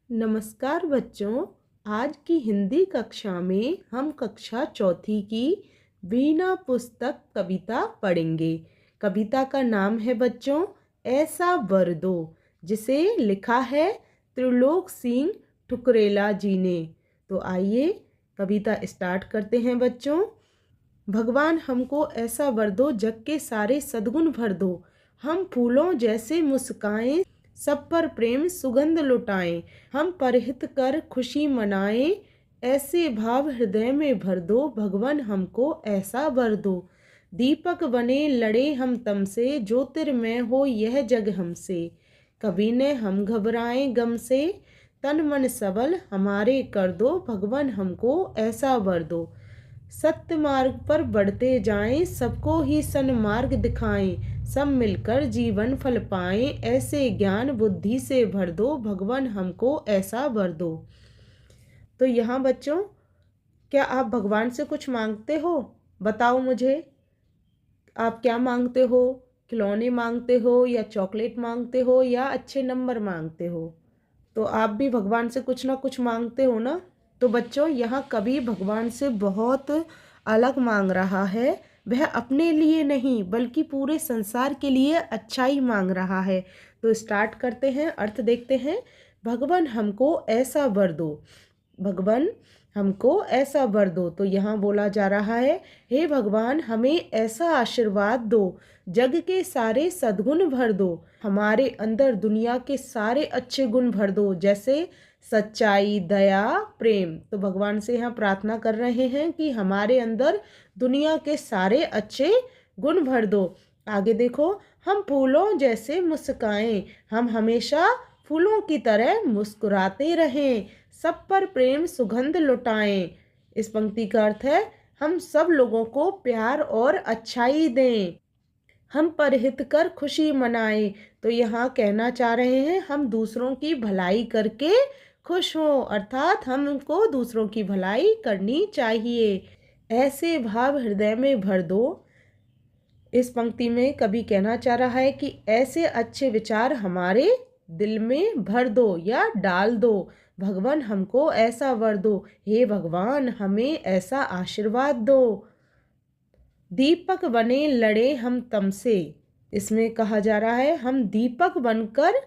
नमस्कार बच्चों। आज की हिंदी कक्षा में हम कक्षा चौथी की वीणा पुस्तक कविता पढ़ेंगे। कविता का नाम है बच्चों ऐसा वर दो, जिसे लिखा है त्रिलोक सिंह ठुकरेला जी ने। तो आइए कविता स्टार्ट करते हैं बच्चों। भगवान हमको ऐसा वर दो, जग के सारे सद्गुण भर दो। हम फूलों जैसे मुस्काएं, सब पर प्रेम सुगंध लुटाएं। हम परहित कर खुशी मनाएं, ऐसे भाव हृदय में भर दो। भगवान हमको ऐसा वर दो। दीपक बने लड़े हम तम से, ज्योतिर्मय हो यह जग हमसे। कभी न हम घबराएं गम से, तन मन सबल हमारे कर दो। भगवान हमको ऐसा वर दो। सत्य मार्ग पर बढ़ते जाएं, सबको ही सन्मार्ग दिखाएं। सब मिलकर जीवन फल पाएं, ऐसे ज्ञान बुद्धि से भर दो। भगवान हमको ऐसा वर दो। तो यहाँ बच्चों, क्या आप भगवान से कुछ मांगते हो? बताओ मुझे, आप क्या मांगते हो? खिलौने मांगते हो या चॉकलेट मांगते हो या अच्छे नंबर मांगते हो? तो आप भी भगवान से कुछ ना कुछ मांगते हो ना। तो बच्चों, यहाँ कवि भगवान से बहुत अलग मांग रहा है। वह अपने लिए नहीं बल्कि पूरे संसार के लिए अच्छाई मांग रहा है। तो स्टार्ट करते हैं, अर्थ देखते हैं। भगवान हमको ऐसा वर दो। भगवान हमको ऐसा वर दो। तो यहाँ बोला जा रहा है, हे भगवान हमें ऐसा आशीर्वाद दो, जग के सारे सद्गुण भर दो। हमारे अंदर दुनिया के सारे अच्छे गुण भर दो, जैसे सच्चाई, दया, प्रेम। तो भगवान से यहाँ प्रार्थना कर रहे हैं कि हमारे अंदर दुनिया के सारे अच्छे गुण भर दो। आगे देखो, हम फूलों जैसे मुस्काएं, हम हमेशा फूलों की तरह मुस्कुराते रहें। सब पर प्रेम सुगंध लुटाएं। इस पंक्ति का अर्थ है, हम सब लोगों को प्यार और अच्छाई दें। हम परहित कर खुशी मनाएं। तो यहाँ कहना चाह रहे हैं, हम दूसरों की भलाई करके खुश हों, अर्थात हमको दूसरों की भलाई करनी चाहिए। ऐसे भाव हृदय में भर दो। इस पंक्ति में कवि कहना चाह रहा है कि ऐसे अच्छे विचार हमारे दिल में भर दो या डाल दो। भगवान हमको ऐसा वर दो। हे भगवान हमें ऐसा आशीर्वाद दो। दीपक बने लड़े हम तम से। इसमें कहा जा रहा है, हम दीपक बनकर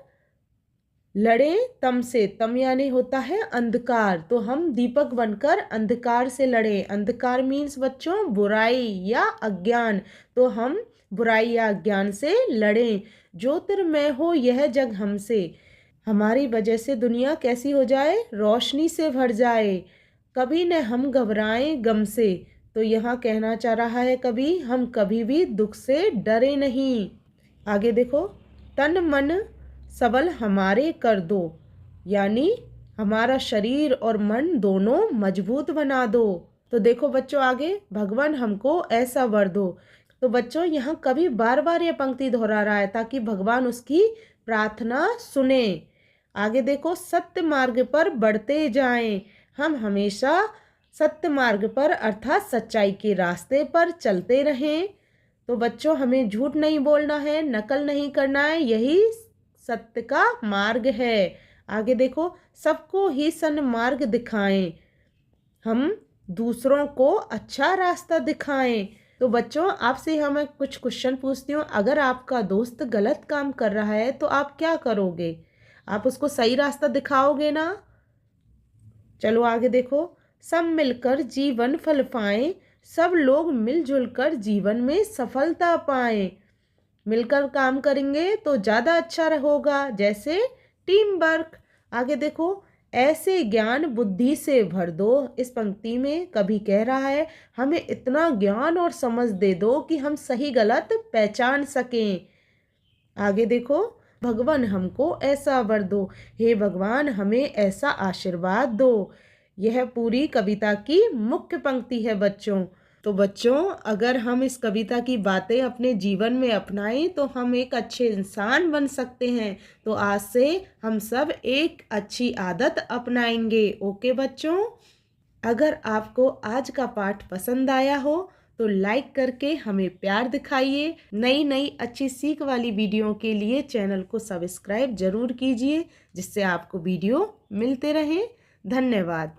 लड़े तम से। तम यानी होता है अंधकार। तो हम दीपक बनकर अंधकार से लड़े। अंधकार मीन्स बच्चों बुराई या अज्ञान। तो हम बुराई या अज्ञान से लड़ें। ज्योतिर्मय हो यह जग हमसे। हमारी वजह से दुनिया कैसी हो जाए? रोशनी से भर जाए। कभी न हम घबराएं गम से। तो यहाँ कहना चाह रहा है कभी, हम कभी भी दुख से डरे नहीं। आगे देखो, तन मन सबल हमारे कर दो, यानी हमारा शरीर और मन दोनों मजबूत बना दो। तो देखो बच्चों, आगे भगवान हमको ऐसा वर दो। तो बच्चों, यहाँ कवि बार बार ये पंक्ति दोहरा रहा है ताकि भगवान उसकी प्रार्थना सुने। आगे देखो, सत्य मार्ग पर बढ़ते जाएं। हम हमेशा सत्य मार्ग पर अर्थात सच्चाई के रास्ते पर चलते रहें। तो बच्चों, हमें झूठ नहीं बोलना है, नकल नहीं करना है, यही सत्य का मार्ग है। आगे देखो, सबको ही सन्मार्ग दिखाएं। हम दूसरों को अच्छा रास्ता दिखाएं। तो बच्चों, आपसे हम कुछ क्वेश्चन पूछती हूँ। अगर आपका दोस्त गलत काम कर रहा है तो आप क्या करोगे? आप उसको सही रास्ता दिखाओगे ना? चलो आगे देखो, सब मिलकर जीवन फल पाएं। सब लोग मिलजुल कर जीवन में सफलता पाएं। मिलकर काम करेंगे तो ज़्यादा अच्छा होगा, जैसे टीम वर्क। आगे देखो, ऐसे ज्ञान बुद्धि से भर दो। इस पंक्ति में कभी कह रहा है, हमें इतना ज्ञान और समझ दे दो कि हम सही गलत पहचान सकें। आगे देखो, भगवान हमको ऐसा वर दो। हे भगवान हमें ऐसा आशीर्वाद दो। यह पूरी कविता की मुख्य पंक्ति है बच्चों। तो बच्चों, अगर हम इस कविता की बातें अपने जीवन में अपनाएं तो हम एक अच्छे इंसान बन सकते हैं। तो आज से हम सब एक अच्छी आदत अपनाएंगे। ओके बच्चों, अगर आपको आज का पाठ पसंद आया हो तो लाइक करके हमें प्यार दिखाइए। नई नई अच्छी सीख वाली वीडियो के लिए चैनल को सब्सक्राइब जरूर कीजिए, जिससे आपको वीडियो मिलते रहें। धन्यवाद।